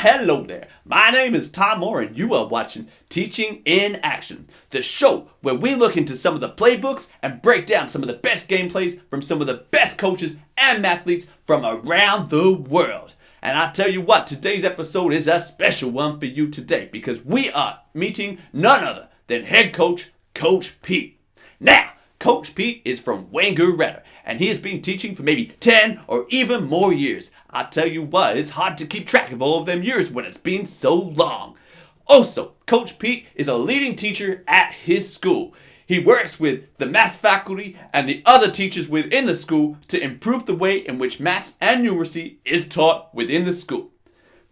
hello there. My name is Tom Moore and you are watching Teaching in Action, the show where we look into some of the playbooks and break down some of the best gameplays from some of the best coaches and athletes from around the world. And I tell you what, today's episode is a special one for you today because we are meeting none other than head coach, Coach Pete. Now, Coach Pete is from Wangaratta, and he has been teaching for maybe 10 or even more years. I tell you what, it's hard to keep track of all of them years when it's been so long. Also, Coach Pete is a leading teacher at his school. He works with the math faculty and the other teachers within the school to improve the way in which maths and numeracy is taught within the school.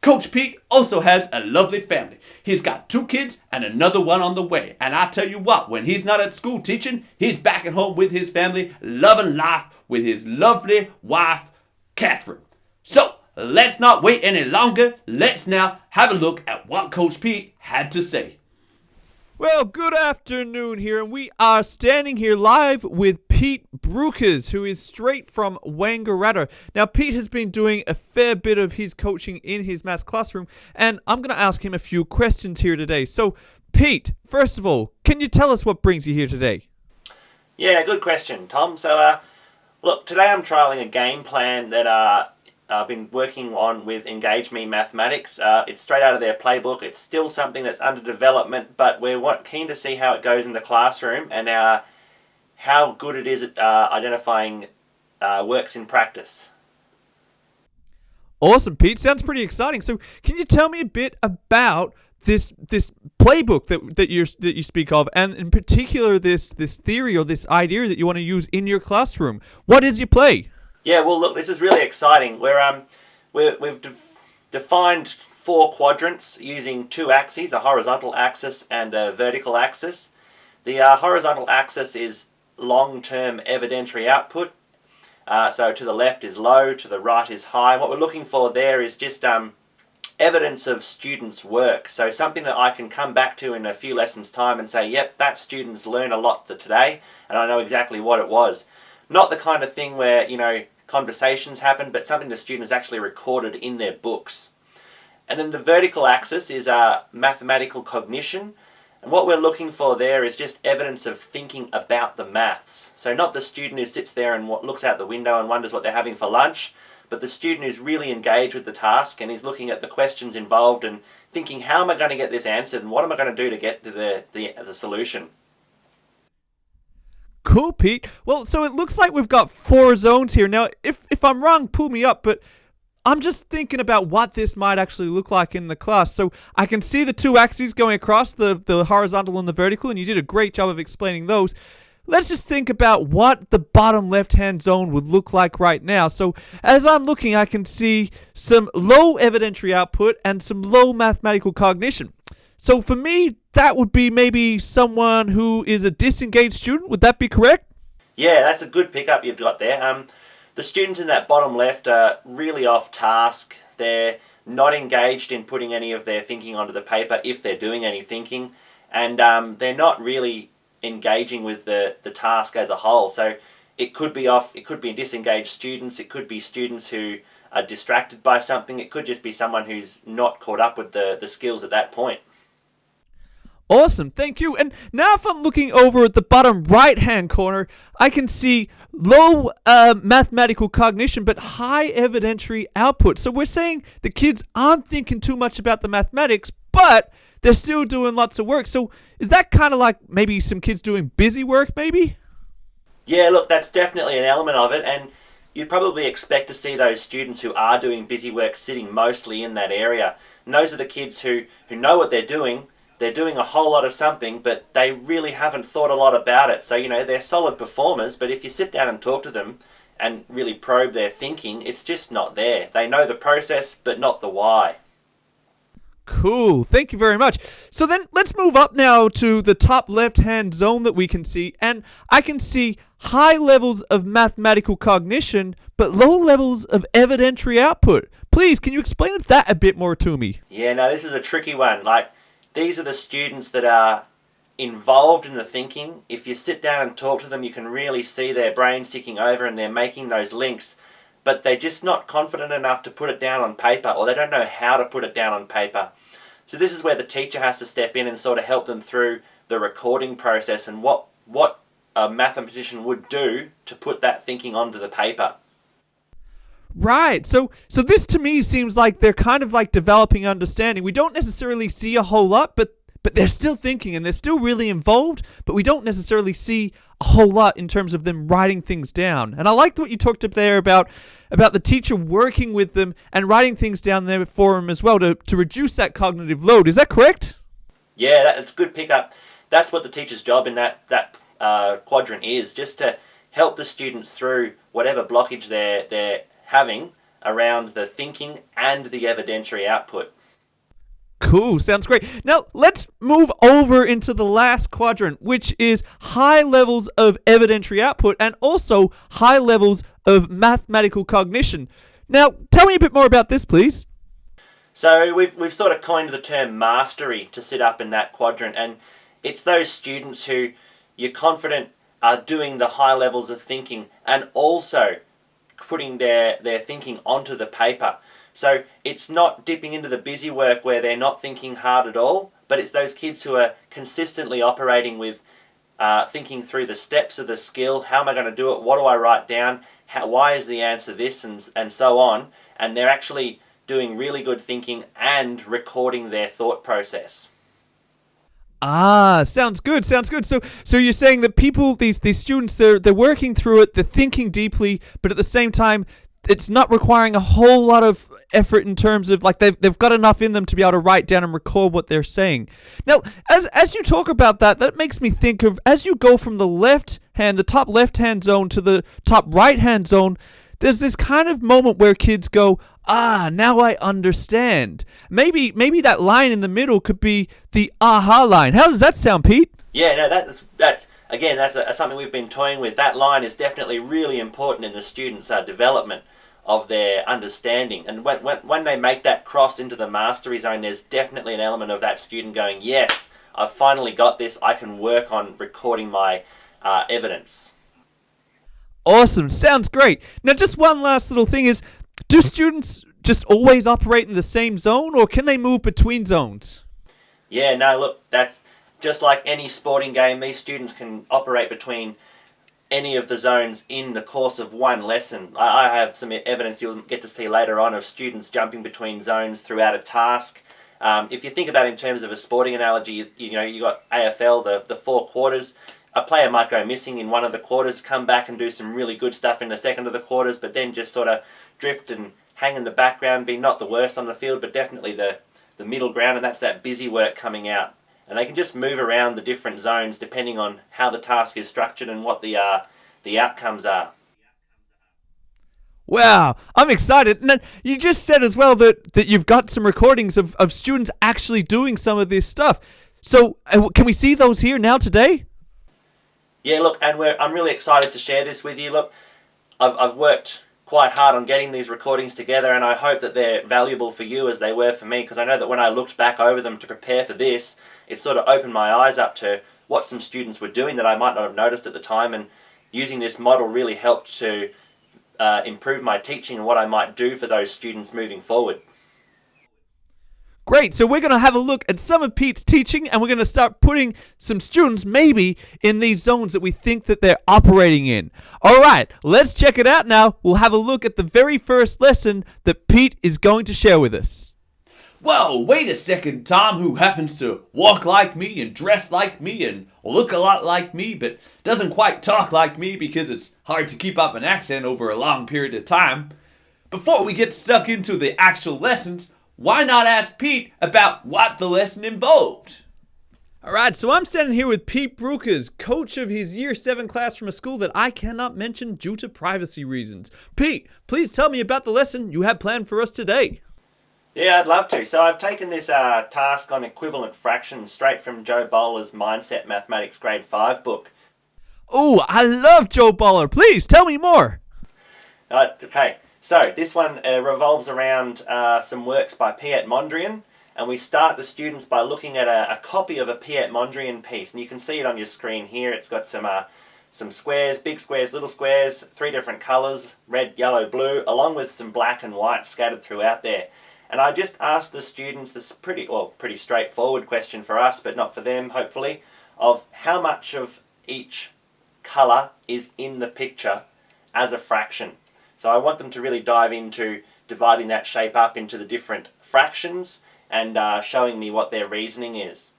Coach Pete also has a lovely family. He's got 2 kids and another one on the way. And I tell you what, when he's not at school teaching, he's back at home with his family, loving life with his lovely wife, Catherine. So, let's not wait any longer. Let's now have a look at what Coach Pete had to say. Well, good afternoon here, and we are standing here live with Pete Broekers, who is straight from Wangaratta. Now, Pete has been doing a fair bit of his coaching in his maths classroom, and I'm going to ask him a few questions here today. So, Pete, first of all, can you tell us what brings you here today? Yeah, good question, Tom. So, look, today I'm trialling a game plan that I've been working on with Engage Me Mathematics. It's straight out of their playbook. It's still something that's under development, but we're keen to see how it goes in the classroom and how good it is at identifying works in practice. Awesome, Pete. Sounds pretty exciting. So, can you tell me a bit about this playbook that you speak of, and in particular this theory or this idea that you want to use in your classroom? What is your play? Yeah, well, look, this is really exciting. We've defined 4 quadrants using 2 axes, a horizontal axis and a vertical axis. The horizontal axis is long-term evidentiary output. So to the left is low, to the right is high. What we're looking for there is just evidence of students' work. So something that I can come back to in a few lessons' time and say, yep, that student's learned a lot today, and I know exactly what it was. Not the kind of thing where, conversations happen, but something the students actually recorded in their books. And then the vertical axis is mathematical cognition. And what we're looking for there is just evidence of thinking about the maths. So not the student who sits there and looks out the window and wonders what they're having for lunch, but the student who's really engaged with the task and is looking at the questions involved and thinking, how am I going to get this answered and what am I going to do to get to the solution? Cool, Pete. Well, so it looks like we've got 4 zones here. Now, if I'm wrong, pull me up, but I'm just thinking about what this might actually look like in the class. So I can see the 2 axes going across, the horizontal and the vertical, and you did a great job of explaining those. Let's just think about what the bottom left-hand zone would look like right now. So as I'm looking, I can see some low evidentiary output and some low mathematical cognition. So for me, that would be maybe someone who is a disengaged student. Would that be correct? Yeah, that's a good pickup you've got there. The students in that bottom left are really off task. They're not engaged in putting any of their thinking onto the paper if they're doing any thinking. And they're not really engaging with the task as a whole. So it could be disengaged students. It could be students who are distracted by something. It could just be someone who's not caught up with the skills at that point. Awesome, thank you. And now if I'm looking over at the bottom right-hand corner, I can see low mathematical cognition, but high evidentiary output. So we're saying the kids aren't thinking too much about the mathematics, but they're still doing lots of work. So is that kind of like maybe some kids doing busy work, maybe? Yeah, look, that's definitely an element of it, and you'd probably expect to see those students who are doing busy work sitting mostly in that area. And those are the kids who know what they're doing. They're doing a whole lot of something, but they really haven't thought a lot about it. So, they're solid performers, but if you sit down and talk to them and really probe their thinking, it's just not there. They know the process, but not the why. Cool. Thank you very much. So then let's move up now to the top left-hand zone that we can see. And I can see high levels of mathematical cognition, but low levels of evidentiary output. Please, can you explain that a bit more to me? Yeah, no, this is a tricky one. These are the students that are involved in the thinking. If you sit down and talk to them, you can really see their brains ticking over and they're making those links. but they're just not confident enough to put it down on paper, or they don't know how to put it down on paper. So this is where the teacher has to step in and sort of help them through the recording process and what a mathematician would do to put that thinking onto the paper. Right. So this to me seems like they're kind of like developing understanding. We don't necessarily see a whole lot, but they're still thinking and they're still really involved, but we don't necessarily see a whole lot in terms of them writing things down. And I liked what you talked up there about the teacher working with them and writing things down there for them as well to reduce that cognitive load. Is that correct? Yeah, that's a good pickup. That's what the teacher's job in that quadrant is, just to help the students through whatever blockage they're having around the thinking and the evidentiary output. Cool, sounds great. Now, let's move over into the last quadrant, which is high levels of evidentiary output and also high levels of mathematical cognition. Now, tell me a bit more about this, please. So we've sort of coined the term mastery to sit up in that quadrant, and it's those students who you're confident are doing the high levels of thinking and also putting their thinking onto the paper. So it's not dipping into the busy work where they're not thinking hard at all, but it's those kids who are consistently operating with thinking through the steps of the skill. How am I going to do it? What do I write down? Why is the answer this? And so on. And they're actually doing really good thinking and recording their thought process. Ah, sounds good. So you're saying that people, these students, they're working through it, they're thinking deeply, but at the same time, it's not requiring a whole lot of effort in terms of like they've got enough in them to be able to write down and record what they're saying. Now, as you talk about that makes me think of as you go from the top left hand zone to the top right hand zone, there's this kind of moment where kids go, now I understand. Maybe that line in the middle could be the aha line. How does that sound, Pete? Yeah, no, that's again, that's something we've been toying with. That line is definitely really important in the students' development of their understanding. And when they make that cross into the mastery zone, there's definitely an element of that student going, yes, I've finally got this. I can work on recording my evidence. Awesome. Sounds great. Now, just one last little thing is, do students just always operate in the same zone, or can they move between zones? Yeah, no, look, that's just like any sporting game. These students can operate between any of the zones in the course of one lesson. I have some evidence you'll get to see later on of students jumping between zones throughout a task. If you think about it in terms of a sporting analogy, you got AFL, the 4 quarters. A player might go missing in one of the quarters, come back and do some really good stuff in the second of the quarters, but then just sort of drift and hang in the background, be not the worst on the field, but definitely the middle ground, and that's that busy work coming out. And they can just move around the different zones depending on how the task is structured and what the outcomes are. Wow, I'm excited. And then you just said as well that you've got some recordings of students actually doing some of this stuff. So can we see those here now today? Yeah, look, and I'm really excited to share this with you. Look, I've worked quite hard on getting these recordings together, and I hope that they're valuable for you as they were for me, because I know that when I looked back over them to prepare for this, it sort of opened my eyes up to what some students were doing that I might not have noticed at the time, and using this model really helped to improve my teaching and what I might do for those students moving forward. Great, so we're going to have a look at some of Pete's teaching, and we're going to start putting some students maybe in these zones that we think that they're operating in. All right, let's check it out now. We'll have a look at the very first lesson that Pete is going to share with us. Whoa, wait a second, Tom, who happens to walk like me and dress like me and look a lot like me, but doesn't quite talk like me because it's hard to keep up an accent over a long period of time. Before we get stuck into the actual lessons, why not ask Pete about what the lesson involved? All right, so I'm standing here with Pete Brookers, coach of his Year 7 class from a school that I cannot mention due to privacy reasons. Pete, please tell me about the lesson you have planned for us today. Yeah, I'd love to. So I've taken this task on equivalent fractions straight from Joe Bowler's Mindset Mathematics Grade 5 book. Oh, I love Joe Bowler. Please tell me more. Okay, so this one revolves around some works by Piet Mondrian, and we start the students by looking at a copy of a Piet Mondrian piece, and you can see it on your screen here. It's got some some squares, big squares, little squares, 3 different colours, red, yellow, blue, along with some black and white scattered throughout there. And I just asked the students this pretty straightforward question for us, but not for them, hopefully, of how much of each colour is in the picture as a fraction. So I want them to really dive into dividing that shape up into the different fractions and showing me what their reasoning is.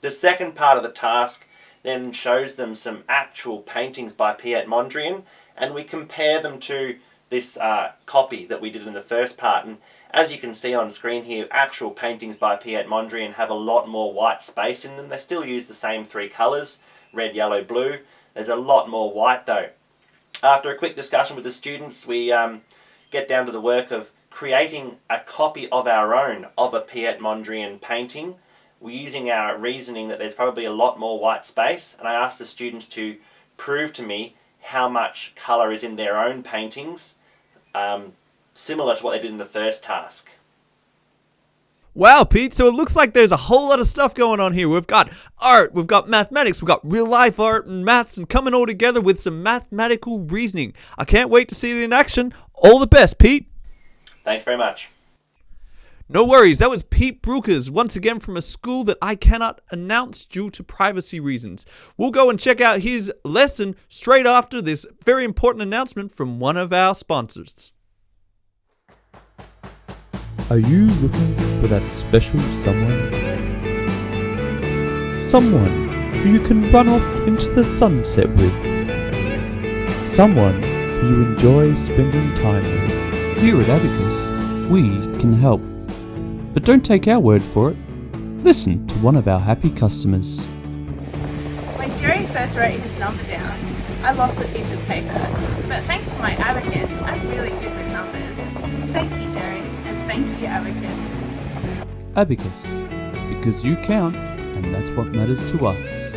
The second part of the task then shows them some actual paintings by Piet Mondrian, and we compare them to this copy that we did in the first part. And as you can see on screen here, actual paintings by Piet Mondrian have a lot more white space in them. They still use the same 3 colours, red, yellow, blue. There's a lot more white though. After a quick discussion with the students, we get down to the work of creating a copy of our own of a Piet Mondrian painting. We're using our reasoning that there's probably a lot more white space, and I asked the students to prove to me how much colour is in their own paintings, similar to what they did in the first task. Wow, Pete, so it looks like there's a whole lot of stuff going on here. We've got art, we've got mathematics, we've got real life art and maths, and coming all together with some mathematical reasoning. I can't wait to see it in action. All the best, Pete. Thanks very much. No worries, that was Pete Brookers, once again from a school that I cannot announce due to privacy reasons. We'll go and check out his lesson straight after this very important announcement from one of our sponsors. Are you looking for that special someone? Someone who you can run off into the sunset with. Someone who you enjoy spending time with. Here at Abacus, we can help. But don't take our word for it. Listen to one of our happy customers. When Jerry first wrote his number down, I lost the piece of paper. But thanks to my abacus, I'm really good with numbers. Thank you, Jerry, and thank you, abacus. Abacus, because you count, and that's what matters to us.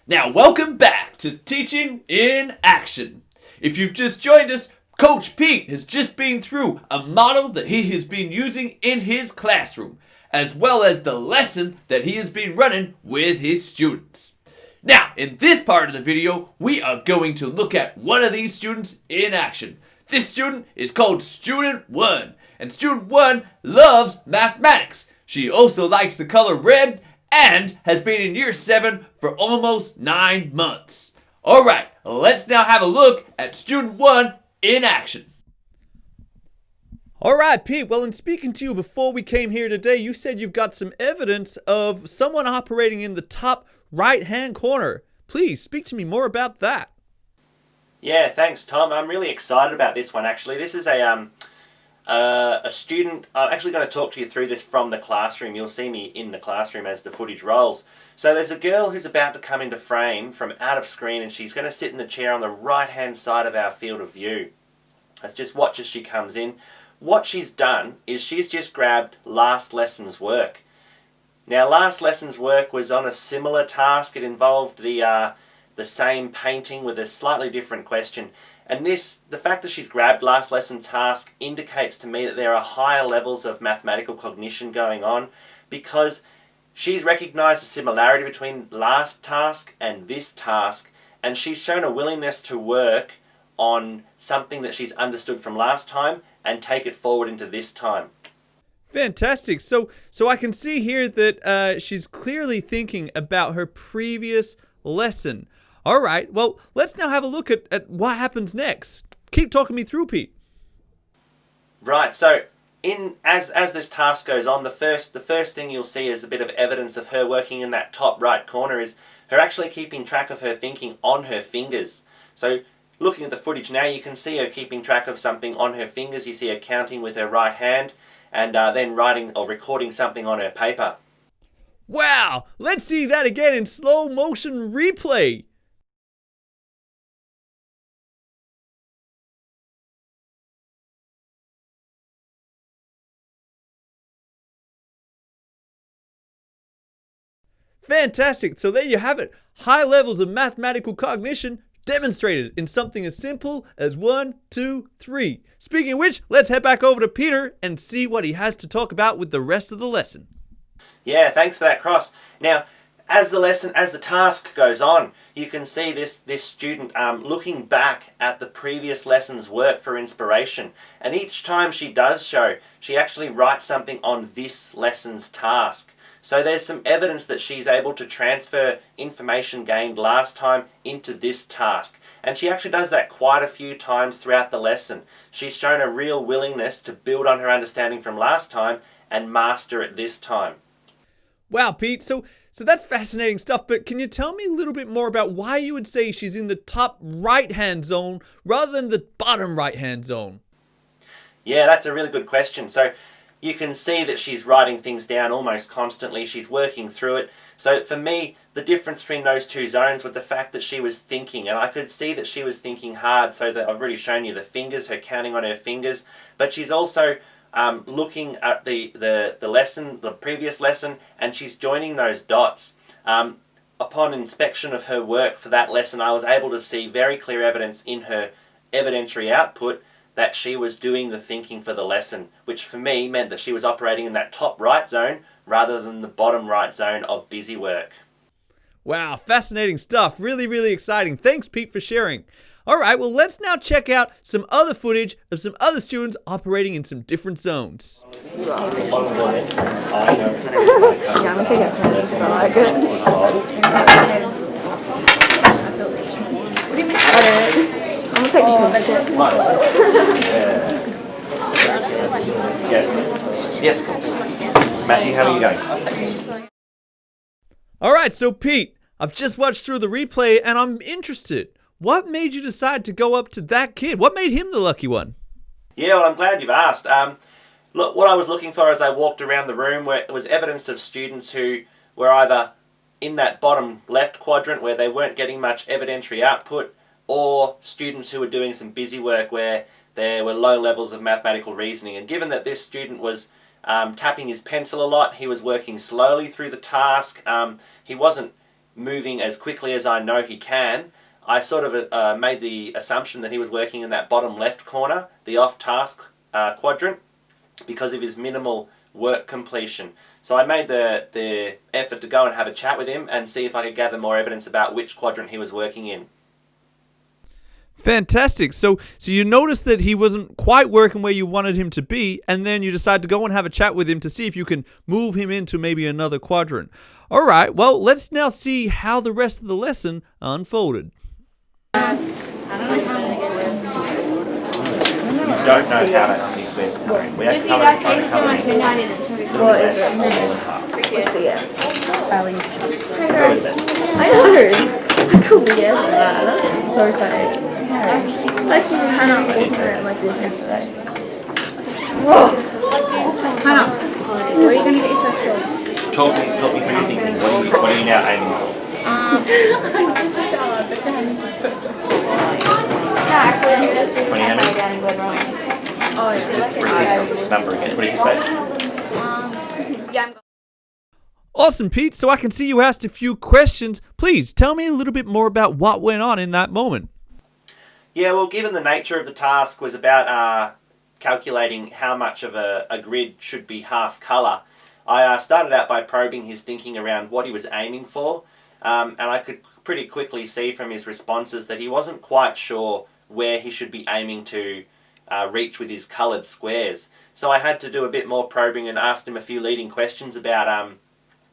Now, welcome back to Teaching in Action. If you've just joined us, Coach Pete has just been through a model that he has been using in his classroom, as well as the lesson that he has been running with his students. Now, in this part of the video, we are going to look at one of these students in action. This student is called Student 1, and Student 1 loves mathematics. She also likes the color red and has been in Year 7 for almost 9 months. Alright, let's now have a look at Student 1 in action. Alright, Pete, well, in speaking to you before we came here today, you said you've got some evidence of someone operating in the top right-hand corner. Please, speak to me more about that. Yeah, thanks, Tom. I'm really excited about this one, actually. This is a student. I'm actually going to talk to you through this from the classroom. You'll see me in the classroom as the footage rolls. So there's a girl who's about to come into frame from out of screen, and she's going to sit in the chair on the right-hand side of our field of view. Let's just watch as she comes in. What she's done is she's just grabbed last lesson's work. Now, last lesson's work was on a similar task. It involved the same painting with a slightly different question. And the fact that she's grabbed last lesson task indicates to me that there are higher levels of mathematical cognition going on, because she's recognised a similarity between last task and this task, and she's shown a willingness to work on something that she's understood from last time and take it forward into this time. Fantastic. So I can see here that she's clearly thinking about her previous lesson. All right, well, let's now have a look at what happens next. Keep talking me through, Pete. Right, so as this task goes on, the first thing you'll see is a bit of evidence of her working in that top right corner is her actually keeping track of her thinking on her fingers. So looking at the footage now, you can see her keeping track of something on her fingers. You see her counting with her right hand and then writing or recording something on her paper. Wow, let's see that again in slow motion replay. Fantastic. So there you have it. High levels of mathematical cognition demonstrated in something as simple as 1, 2, 3. Speaking of which, let's head back over to Peter and see what he has to talk about with the rest of the lesson. Yeah, thanks for that, Cross. Now, as the task goes on, you can see this student looking back at the previous lesson's work for inspiration. And each time she does so, she actually writes something on this lesson's task. So there's some evidence that she's able to transfer information gained last time into this task. And she actually does that quite a few times throughout the lesson. She's shown a real willingness to build on her understanding from last time and master it this time. Wow, Pete. So that's fascinating stuff, but can you tell me a little bit more about why you would say she's in the top right-hand zone rather than the bottom right-hand zone? Yeah, that's a really good question. So you can see that she's writing things down almost constantly. She's working through it. So for me, the difference between those two zones was the fact that she was thinking, and I could see that she was thinking hard, so that I've already shown you the fingers, her counting on her fingers, but she's also looking at the lesson, the previous lesson, and she's joining those dots. Upon inspection of her work for that lesson, I was able to see very clear evidence in her evidentiary output that she was doing the thinking for the lesson, which for me meant that she was operating in that top right zone rather than the bottom right zone of busy work. Wow, fascinating stuff. Really, really exciting. Thanks, Pete, for sharing. All right, well, let's now check out some other footage of some other students operating in some different zones. Yeah, I'm gonna take it because I like it. I'm gonna take the Yes, of course. Matthew, how are you going? All right, so Pete, I've just watched through the replay and I'm interested. What made you decide to go up to that kid? What made him the lucky one? Yeah, well, I'm glad you've asked. Look, what I was looking for as I walked around the room was evidence of students who were either in that bottom left quadrant where they weren't getting much evidentiary output, or students who were doing some busy work where there were low levels of mathematical reasoning. And given that this student was tapping his pencil a lot, he was working slowly through the task, he wasn't moving as quickly as I know he can, I sort of made the assumption that he was working in that bottom left corner, the off-task quadrant, because of his minimal work completion. So I made the effort to go and have a chat with him and see if I could gather more evidence about which quadrant he was working in. Fantastic. So you noticed that he wasn't quite working where you wanted him to be, and then you decide to go and have a chat with him to see if you can move him into maybe another quadrant. All right, well, let's now see how the rest of the lesson unfolded. You don't know how to unmute squares and coloring. We have colours trying to colour in. I know. I could be guessing that. That's so funny. Like you Hannah was walking around like this yesterday. Whoa! Hannah, where are you going to get your first job? Talk me through your thinking. What are you now aiming for? Oh, it's Just repeat this number again. What did you say? yeah, I'm Awesome, Pete. So I can see you asked a few questions. Please tell me a little bit more about what went on in that moment. Yeah, well, given the nature of the task was about calculating how much of a grid should be half colour, I started out by probing his thinking around what he was aiming for, and I could pretty quickly see from his responses that he wasn't quite sure where he should be aiming to reach with his coloured squares. So I had to do a bit more probing and asked him a few leading questions about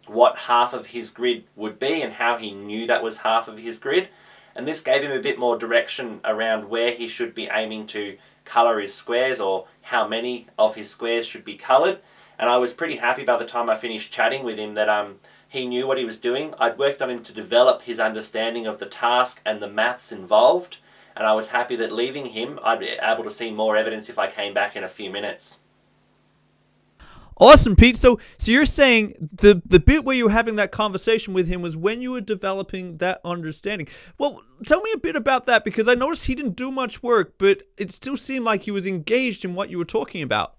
what half of his grid would be and how he knew that was half of his grid. And this gave him a bit more direction around where he should be aiming to colour his squares, or how many of his squares should be coloured. And I was pretty happy by the time I finished chatting with him that he knew what he was doing. I'd worked on him to develop his understanding of the task and the maths involved, and I was happy that leaving him, I'd be able to see more evidence if I came back in a few minutes. Awesome, Pete. So you're saying the bit where you were having that conversation with him was when you were developing that understanding. Well, tell me a bit about that, because I noticed he didn't do much work, but it still seemed like he was engaged in what you were talking about.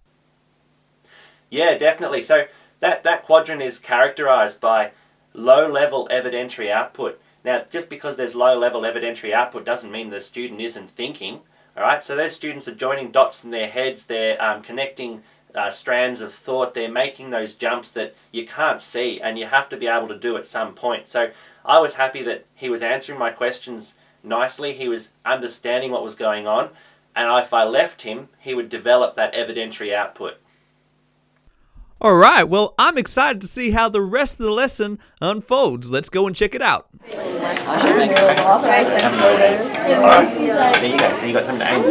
Yeah, definitely. So that quadrant is characterized by low-level evidentiary output. Now, just because there's low-level evidentiary output doesn't mean the student isn't thinking. All right, so those students are joining dots in their heads. They're connecting strands of thought. They're making those jumps that you can't see and you have to be able to do at some point. So I was happy that he was answering my questions nicely. He was understanding what was going on, and if I left him, he would develop that evidentiary output. All right, well, I'm excited to see how the rest of the lesson unfolds. Let's go and check it out. Alright, there you go. So you got something to aim for.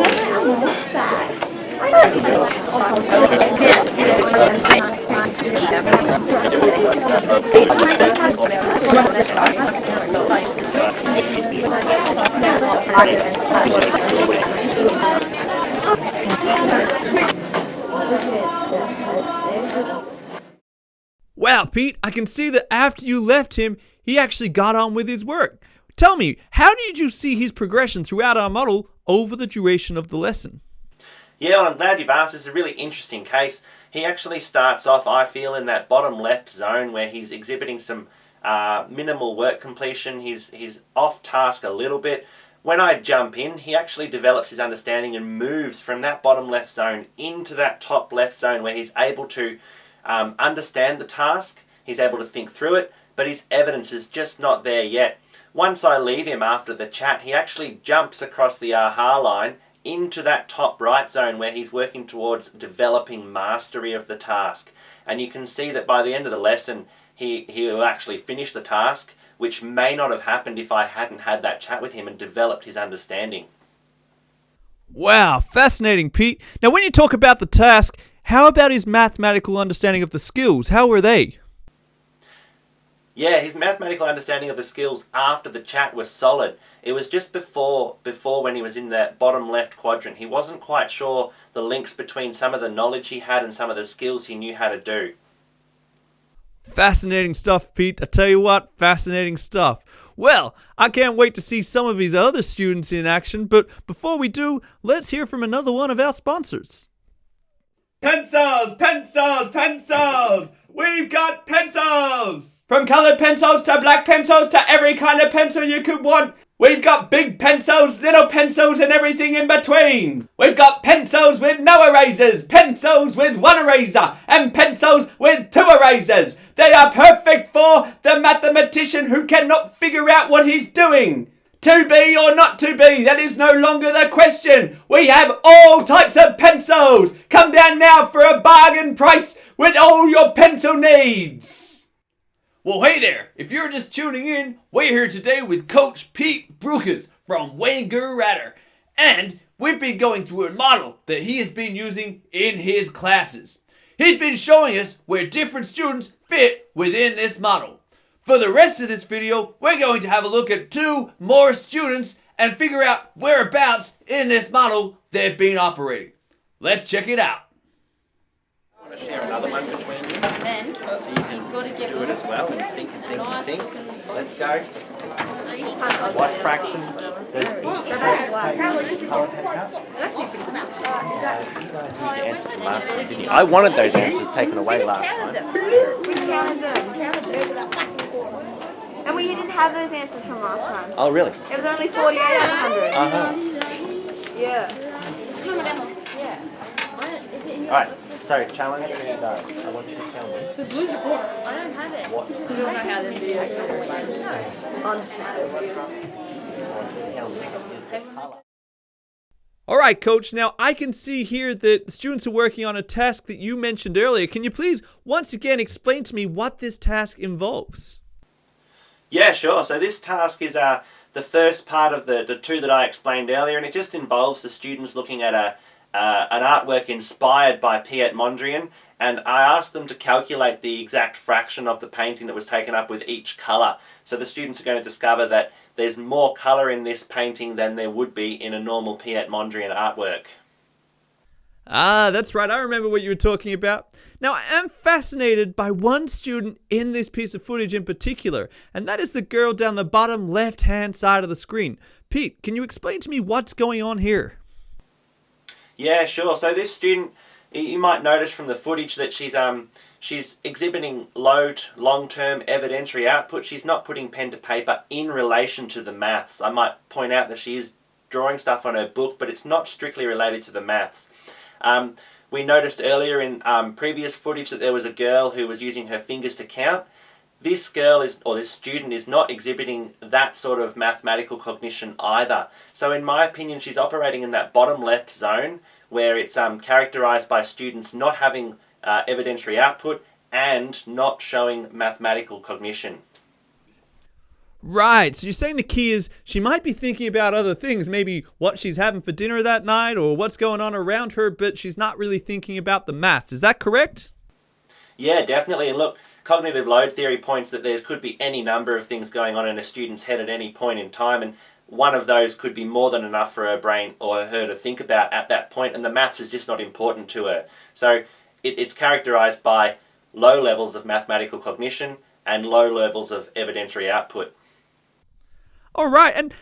Wow, Pete, I can see that after you left him, he actually got on with his work. Tell me, how did you see his progression throughout our model over the duration of the lesson? Yeah, well, I'm glad you've asked. It's a really interesting case. He actually starts off, I feel, in that bottom left zone where he's exhibiting some minimal work completion. He's off task a little bit. When I jump in, he actually develops his understanding and moves from that bottom left zone into that top left zone where he's able to understand the task. He's able to think through it, but his evidence is just not there yet. Once I leave him after the chat, he actually jumps across the aha line into that top right zone where he's working towards developing mastery of the task. And you can see that by the end of the lesson, he will actually finish the task, which may not have happened if I hadn't had that chat with him and developed his understanding. Wow, fascinating, Pete. Now, when you talk about the task, how about his mathematical understanding of the skills? How were they? Yeah, his mathematical understanding of the skills after the chat was solid. It was just before when he was in that bottom left quadrant. He wasn't quite sure the links between some of the knowledge he had and some of the skills he knew how to do. Fascinating stuff, Pete. I tell you what, fascinating stuff. Well, I can't wait to see some of his other students in action, but before we do, let's hear from another one of our sponsors. Pencils, pencils, pencils! We've got pencils! From coloured pencils to black pencils to every kind of pencil you could want. We've got big pencils, little pencils and everything in between. We've got pencils with no erasers, pencils with one eraser, and pencils with two erasers. They are perfect for the mathematician who cannot figure out what he's doing. To be or not to be, that is no longer the question. We have all types of pencils. Come down now for a bargain price with all your pencil needs. Well, hey there. If you're just tuning in, we're here today with Coach Pete Brukas from Wangaratter. And we've been going through a model that he has been using in his classes. He's been showing us where different students fit within this model. For the rest of this video, we're going to have a look at 2 more students and figure out whereabouts in this model they've been operating. Let's check it out. I want to share another one between you. Then you've got to get Do it as well and think and think and think. Let's go. What fraction does each short take color take up? I wanted those answers taken away last time. We counted them. And we didn't have those answers from last time. Oh, really? It was only 48 out of 100. Uh-huh. Yeah. Alright, so challenge and I want you to tell me. So blue's a book. I don't have it. What? You don't know how this video is. All right, Coach. Now, I can see here that the students are working on a task that you mentioned earlier. Can you please, once again, explain to me what this task involves? Yeah, sure. So this task is the first part of the 2 that I explained earlier, and it just involves the students looking at an artwork inspired by Piet Mondrian, and I asked them to calculate the exact fraction of the painting that was taken up with each colour. So the students are going to discover that there's more colour in this painting than there would be in a normal Piet Mondrian artwork. Ah, that's right. I remember what you were talking about. Now, I am fascinated by one student in this piece of footage in particular, and that is the girl down the bottom left-hand side of the screen. Pete, can you explain to me what's going on here? Yeah, sure. So this student, you might notice from the footage that she's exhibiting low to long-term evidentiary output. She's not putting pen to paper in relation to the maths. I might point out that she is drawing stuff on her book, but it's not strictly related to the maths. We noticed earlier in previous footage that there was a girl who was using her fingers to count. This student is not exhibiting that sort of mathematical cognition either. So in my opinion, she's operating in that bottom left zone where it's characterized by students not having evidentiary output and not showing mathematical cognition. Right, so you're saying the key is she might be thinking about other things, maybe what she's having for dinner that night or what's going on around her, but she's not really thinking about the maths. Is that correct? Yeah, definitely. And look, cognitive load theory points that there could be any number of things going on in a student's head at any point in time, and one of those could be more than enough for her brain or her to think about at that point, and the maths is just not important to her. So it's characterized by low levels of mathematical cognition and low levels of evidentiary output. All right, and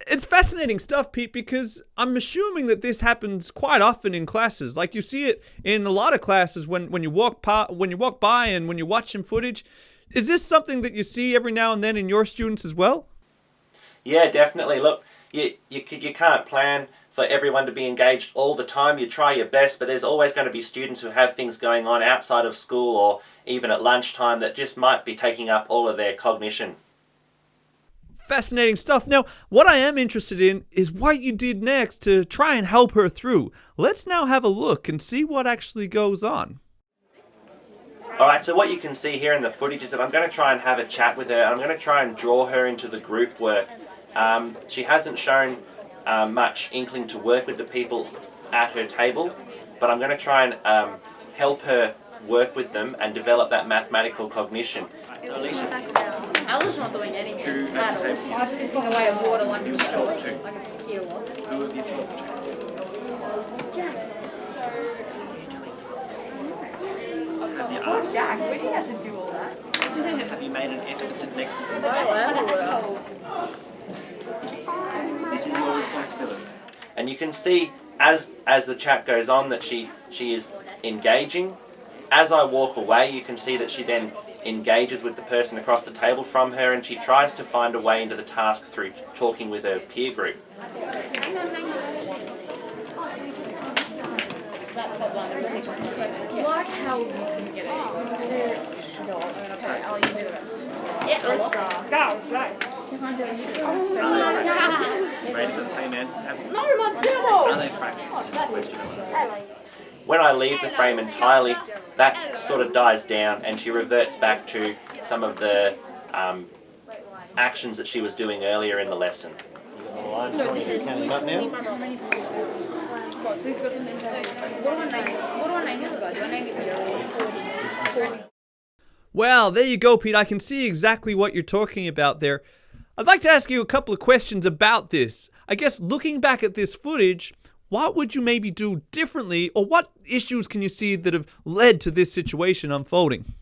it's fascinating stuff, Pete, because I'm assuming that this happens quite often in classes. Like you see it in a lot of classes when you walk by and when you watch some footage. Is this something that you see every now and then in your students as well? Yeah, definitely. Look, you can't plan for everyone to be engaged all the time. You try your best, but there's always going to be students who have things going on outside of school or even at lunchtime that just might be taking up all of their cognition. Fascinating stuff. Now, what I am interested in is what you did next to try and help her through. Let's now have a look and see what actually goes on. Alright, so what you can see here in the footage is that I'm going to try and have a chat with her. I'm going to try and draw her into the group work. She hasn't shown much inkling to work with the people at her table, but I'm going to try and help her work with them and develop that mathematical cognition. So Alicia, Ella's not doing anything at all. I was just sipping away at water like a tequila. who have you talked to? Have you asked? Jack, we didn't have to do all that. Have you made an effort to sit next to them? This is your responsibility. And you can see as the chat goes on that she is engaging. As I walk away, you can see that she then engages with the person across the table from her, and she tries to find a way into the task through talking with her peer group. Like how you can get it. Okay, I'll you do the rest. Yeah, let's go. Ready for the same answers? No, my devil! Are they fractions? Is the question. When I leave the frame entirely, that sort of dies down and she reverts back to some of the actions that she was doing earlier in the lesson. No, this is up now? What, so he's got the name? What do I name this guy? Do I name it? Well, there you go, Pete. I can see exactly what you're talking about there. I'd like to ask you a couple of questions about this. I guess looking back at this footage, what would you maybe do differently, or what issues can you see that have led to this situation unfolding?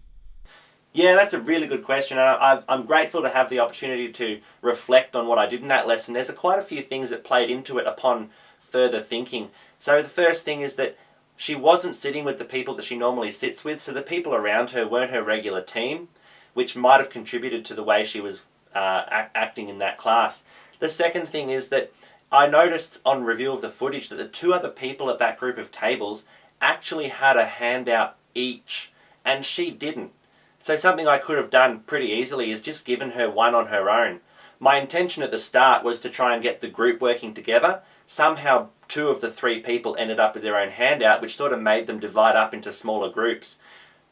Yeah, that's a really good question, and I'm grateful to have the opportunity to reflect on what I did in that lesson. There's quite a few things that played into it upon further thinking. So the first thing is that she wasn't sitting with the people that she normally sits with, so the people around her weren't her regular team, which might have contributed to the way she was acting in that class. The second thing is that I noticed on review of the footage that the two other people at that group of tables actually had a handout each, and she didn't. So something I could have done pretty easily is just given her one on her own. My intention at the start was to try and get the group working together. Somehow two of the three people ended up with their own handout, which sort of made them divide up into smaller groups.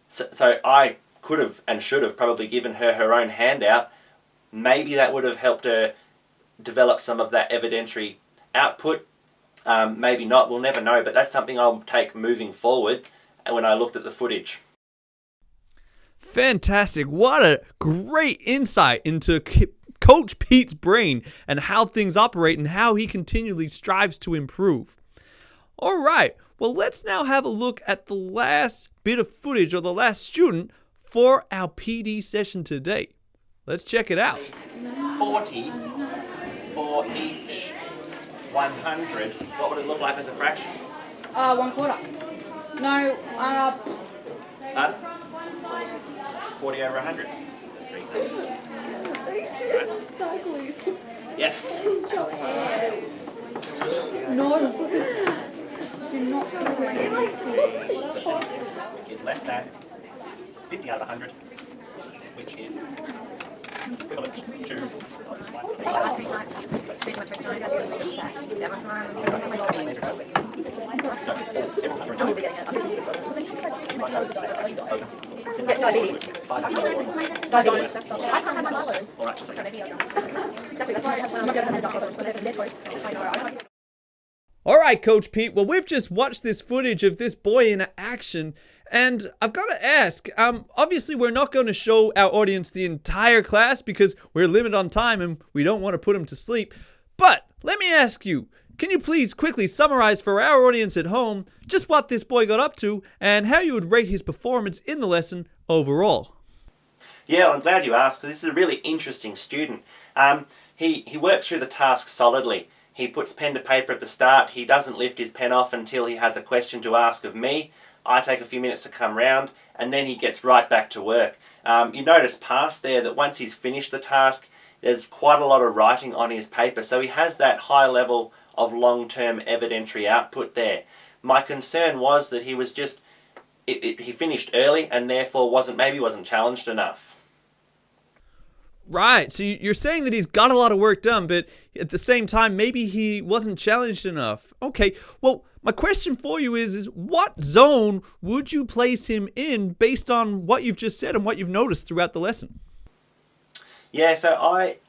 So I could have and should have probably given her her own handout. Maybe that would have helped her develop some of that evidentiary output. Maybe not, we'll never know, but that's something I'll take moving forward when I looked at the footage. Fantastic. What a great insight into Coach Pete's brain and how things operate and how he continually strives to improve. All right, well, let's now have a look at the last bit of footage, or the last student, for our PD session today. Let's check it out. 40 for each 100. What would it look like as a fraction? 1/4. No, Pardon? 40 over 100. 3 quarters. Yes. no. You're not is less than 50 out of 100, which is equivalent to 1 All right, Coach Pete. Well, we've just watched this footage of this boy in action, and I've got to ask, obviously we're not going to show our audience the entire class because we're limited on time and we don't want to put them to sleep. But let me ask you, can you please quickly summarize for our audience at home just what this boy got up to and how you would rate his performance in the lesson overall? Yeah, well, I'm glad you asked, because this is a really interesting student. He works through the task solidly. He puts pen to paper at the start. He doesn't lift his pen off until he has a question to ask of me. I take a few minutes to come round, and then he gets right back to work. You notice past there that once he's finished the task, there's quite a lot of writing on his paper, so he has that high level of long-term evidentiary output there. My concern was that he was just, he finished early and therefore maybe wasn't challenged enough. Right, so you're saying that he's got a lot of work done, but at the same time, maybe he wasn't challenged enough. Okay, well, my question for you is what zone would you place him in based on what you've just said and what you've noticed throughout the lesson? Yeah, so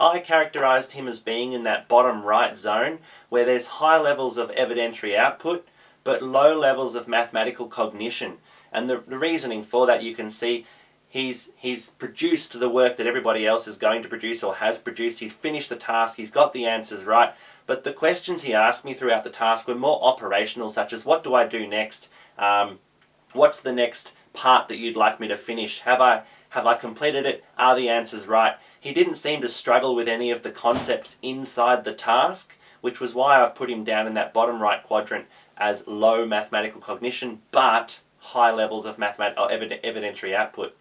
I characterised him as being in that bottom right zone where there's high levels of evidentiary output but low levels of mathematical cognition. And the reasoning for that, you can see, he's produced the work that everybody else is going to produce or has produced. He's finished the task, he's got the answers right, but the questions he asked me throughout the task were more operational, such as what do I do next? What's the next part that you'd like me to finish? Have I completed it? Are the answers right? He didn't seem to struggle with any of the concepts inside the task, which was why I've put him down in that bottom right quadrant as low mathematical cognition, but high levels of evidentiary output.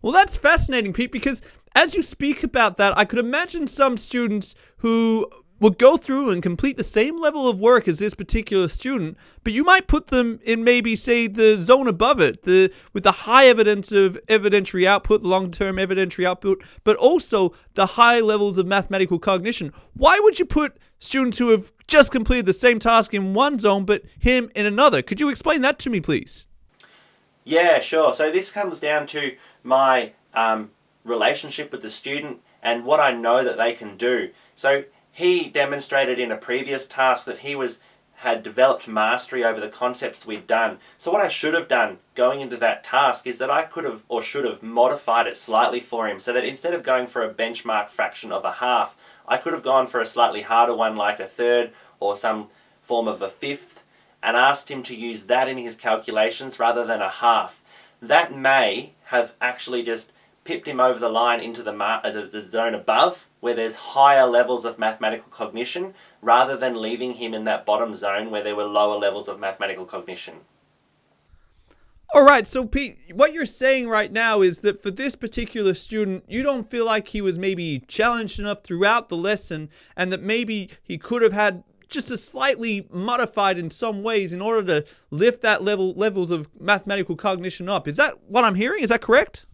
Well, that's fascinating, Pete, because as you speak about that, I could imagine some students who would go through and complete the same level of work as this particular student, but you might put them in maybe, say, the zone above it, with the high evidence of evidentiary output, long-term evidentiary output, but also the high levels of mathematical cognition. Why would you put students who have just completed the same task in one zone, but him in another? Could you explain that to me, please? Yeah, sure. So this comes down to my relationship with the student and what I know that they can do. So he demonstrated in a previous task that he had developed mastery over the concepts we'd done. So what I should have done going into that task is that I could have or should have modified it slightly for him, so that instead of going for a benchmark fraction of a half, I could have gone for a slightly harder one like a third or some form of a fifth, and asked him to use that in his calculations rather than a half. That may have actually just pipped him over the line into the zone above, where there's higher levels of mathematical cognition, rather than leaving him in that bottom zone where there were lower levels of mathematical cognition. All right, so Pete, what you're saying right now is that for this particular student, you don't feel like he was maybe challenged enough throughout the lesson, and that maybe he could have had just a slightly modified in some ways in order to lift that levels of mathematical cognition up. Is that what I'm hearing? Is that correct?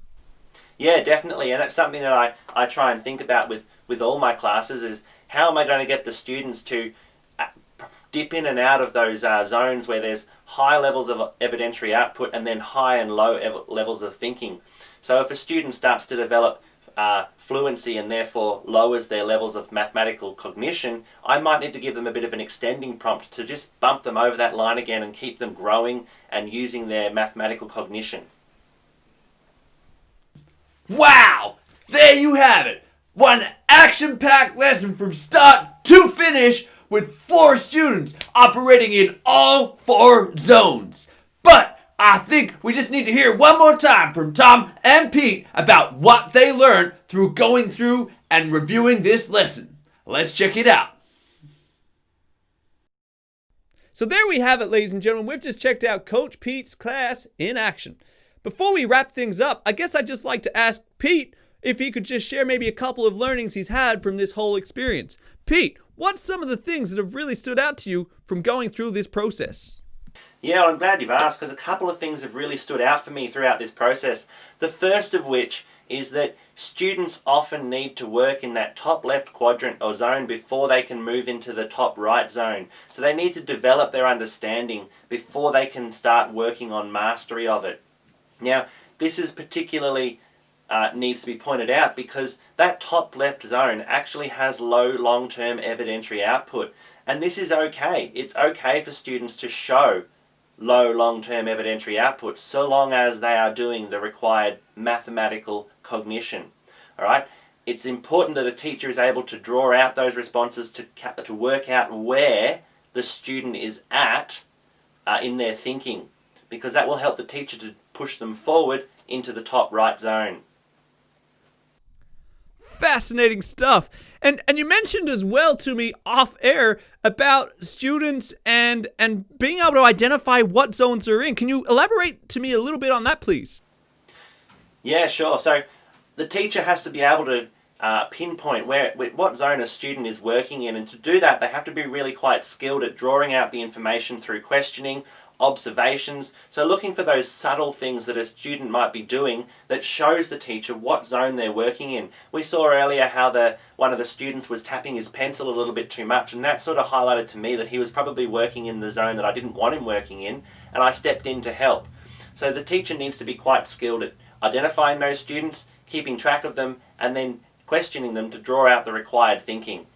Yeah, definitely, and it's something that I try and think about with all my classes, is how am I going to get the students to dip in and out of those zones where there's high levels of evidentiary output and then high and low levels of thinking. So if a student starts to develop fluency and therefore lowers their levels of mathematical cognition, I might need to give them a bit of an extending prompt to just bump them over that line again and keep them growing and using their mathematical cognition. Wow! There you have it! One action-packed lesson from start to finish with 4 students operating in all 4 zones. But I think we just need to hear one more time from Tom and Pete about what they learned through going through and reviewing this lesson. Let's check it out. So there we have it, ladies and gentlemen. We've just checked out Coach Pete's class in action. Before we wrap things up, I guess I'd just like to ask Pete if he could just share maybe a couple of learnings he's had from this whole experience. Pete, what's some of the things that have really stood out to you from going through this process? Yeah, I'm glad you've asked, because a couple of things have really stood out for me throughout this process. The first of which is that students often need to work in that top left quadrant or zone before they can move into the top right zone. So they need to develop their understanding before they can start working on mastery of it. Now, this is particularly needs to be pointed out because that top left zone actually has low long-term evidentiary output. And this is okay. It's okay for students to show low long-term evidentiary output so long as they are doing the required mathematical cognition. All right? It's important that a teacher is able to draw out those responses to work out where the student is at in their thinking, because that will help the teacher to push them forward into the top right zone. Fascinating stuff. And you mentioned as well to me off air about students and being able to identify what zones they're in. Can you elaborate to me a little bit on that, please? Yeah, sure. So the teacher has to be able to pinpoint what zone a student is working in, and to do that they have to be really quite skilled at drawing out the information through questioning, observations, so looking for those subtle things that a student might be doing that shows the teacher what zone they're working in. We saw earlier how one of the students was tapping his pencil a little bit too much, and that sort of highlighted to me that he was probably working in the zone that I didn't want him working in, and I stepped in to help. So the teacher needs to be quite skilled at identifying those students, keeping track of them, and then questioning them to draw out the required thinking.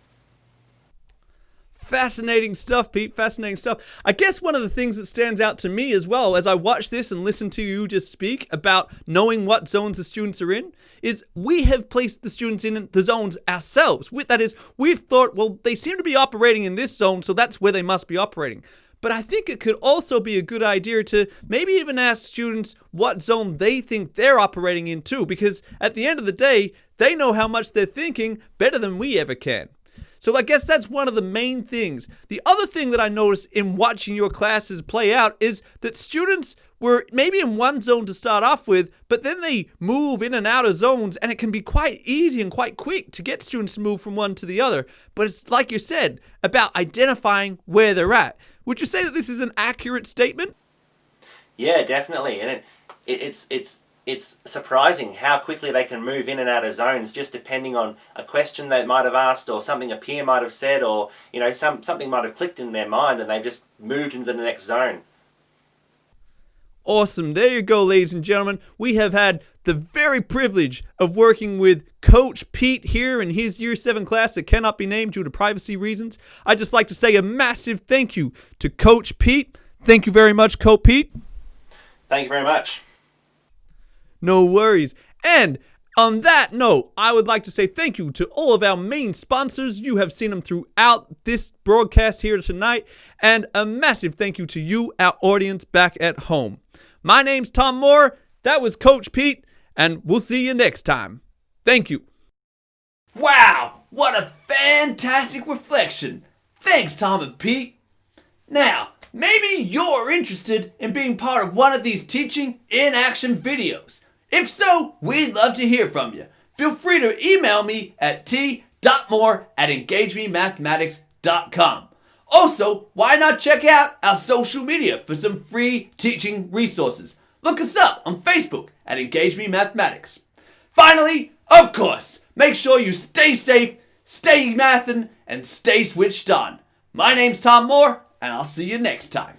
Fascinating stuff, Pete. Fascinating stuff. I guess one of the things that stands out to me as well as I watch this and listen to you just speak about knowing what zones the students are in is we have placed the students in the zones ourselves. That is, we've thought, well, they seem to be operating in this zone, so that's where they must be operating. But I think it could also be a good idea to maybe even ask students what zone they think they're operating in too, because at the end of the day, they know how much they're thinking better than we ever can. So I guess that's one of the main things. The other thing that I noticed in watching your classes play out is that students were maybe in one zone to start off with, but then they move in and out of zones, and it can be quite easy and quite quick to get students to move from one to the other. But it's like you said, about identifying where they're at. Would you say that this is an accurate statement? Yeah, definitely. And it's surprising how quickly they can move in and out of zones just depending on a question they might have asked or something a peer might have said, or something might have clicked in their mind and they've just moved into the next zone. Awesome. There you go, ladies and gentlemen. We have had the very privilege of working with Coach Pete here in his Year 7 class that cannot be named due to privacy reasons. I'd just like to say a massive thank you to Coach Pete. Thank you very much, Coach Pete. Thank you very much. No worries. And on that note, I would like to say thank you to all of our main sponsors. You have seen them throughout this broadcast here tonight. And a massive thank you to you, our audience back at home. My name's Tom Moore. That was Coach Pete. And we'll see you next time. Thank you. Wow, what a fantastic reflection. Thanks, Tom and Pete. Now, maybe you're interested in being part of one of these teaching in action videos. If so, we'd love to hear from you. Feel free to email me at t.more@engagememathematics.com. Also, why not check out our social media for some free teaching resources? Look us up on Facebook at Engage Me Mathematics. Finally, of course, make sure you stay safe, stay mathin', and stay switched on. My name's Tom Moore, and I'll see you next time.